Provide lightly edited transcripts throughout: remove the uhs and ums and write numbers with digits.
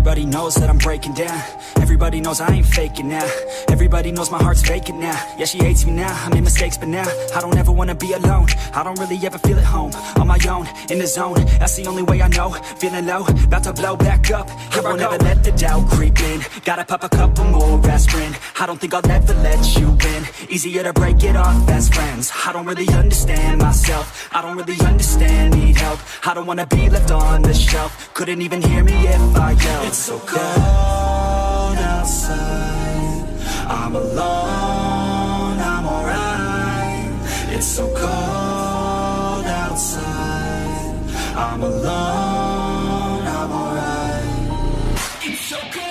Everybody knows that I'm breaking down. Everybody knows I ain't faking now. Everybody knows my heart's vacant now. Yeah, she hates me now, I made mistakes, but now I don't ever wanna be alone. I don't really ever feel at home. On my own, in the zone, that's the only way I know. Feeling low, about to blow back up. I won't ever let the doubt creep in. Gotta pop a couple more aspirin. I don't think I'll ever let you in. Easier to break it off best friends. I don't really understand myself. I don't really understand, need help. I don't wanna be left on the shelf. Couldn't even hear me if I yelled. It's so cold outside, I'm alone, I'm alright. It's so cold outside, I'm alone, I'm alright. It's so cold.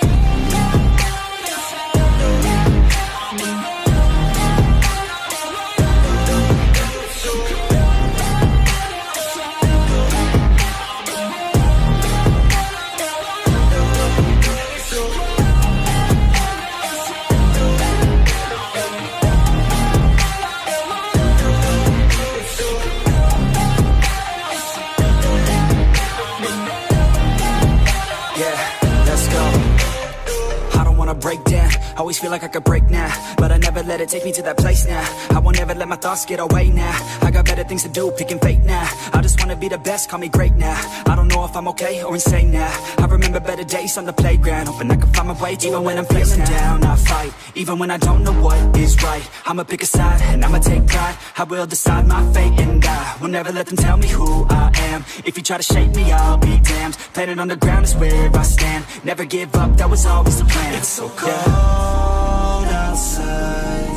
Break down, always feel like I could break now, but I never let it take me to that place now. I won't ever let my thoughts get away now. I got better things to do, picking fate now. I just wanna be the best, call me great now. I don't know if I'm okay or insane now. I remember better days on the playground, hoping I can find my way. Even when I'm feeling down, I fight. Even when I don't know what is right, I'ma pick a side and I'ma take pride. I will decide my fate and I will never let them tell me who I am. If you try to shape me, I'll be damned. Planet on the ground is where I stand. Never give up, that was always the plan. It's so cold outside,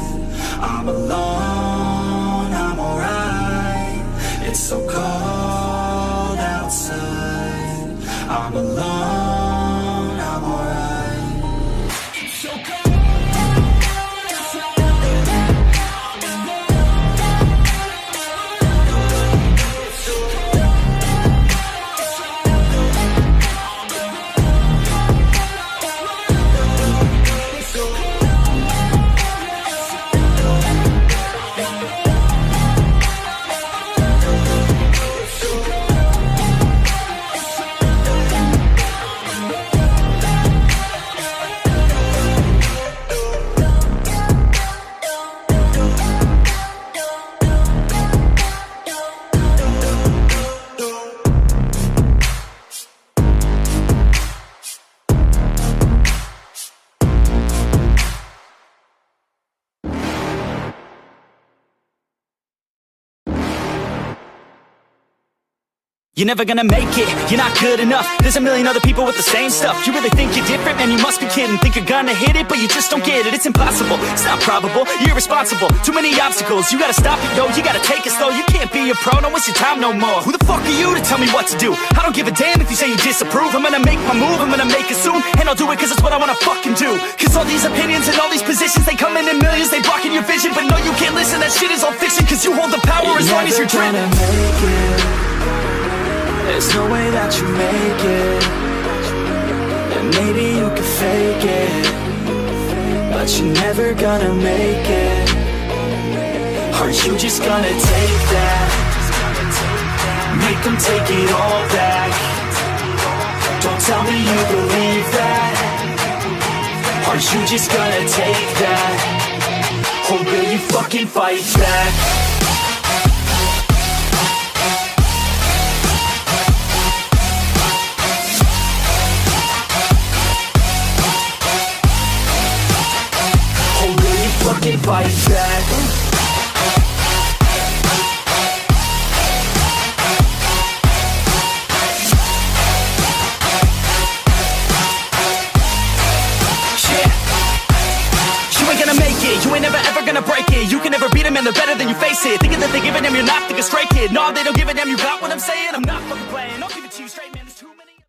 I'm alone, I'm alright. It's so cold outside, I'm alone, I'm alright. It's so cold. You're never gonna make it, you're not good enough. There's a million other people with the same stuff. You really think you're different? Man, you must be kidding. Think you're gonna hit it, but you just don't get it. It's impossible, it's not probable, you're irresponsible. Too many obstacles, you gotta stop it, yo. You gotta take it slow, you can't be a pro. Don't waste your time no more. Who the fuck are you to tell me what to do? I don't give a damn if you say you disapprove. I'm gonna make my move, I'm gonna make it soon. And I'll do it cause it's what I wanna fucking do. Cause all these opinions and all these positions, they come in millions, they blocking your vision. But no, you can't listen, that shit is all fiction. Cause you hold the power as long as you're dreaming. There's no way that you make it, and maybe you can fake it, but you're never gonna make it. Aren't you just gonna take that? Make them take it all back. Don't tell me you believe that. Aren't you just gonna take that? Or will you fucking fight back? Fucking fight back. Yeah. You ain't gonna make it, you ain't never ever gonna break it. You can never beat them and they're better than you face it. Thinking that they're giving them, you're not, think a straight kid. No, they don't give a damn, you got what I'm saying? I'm not fucking playing.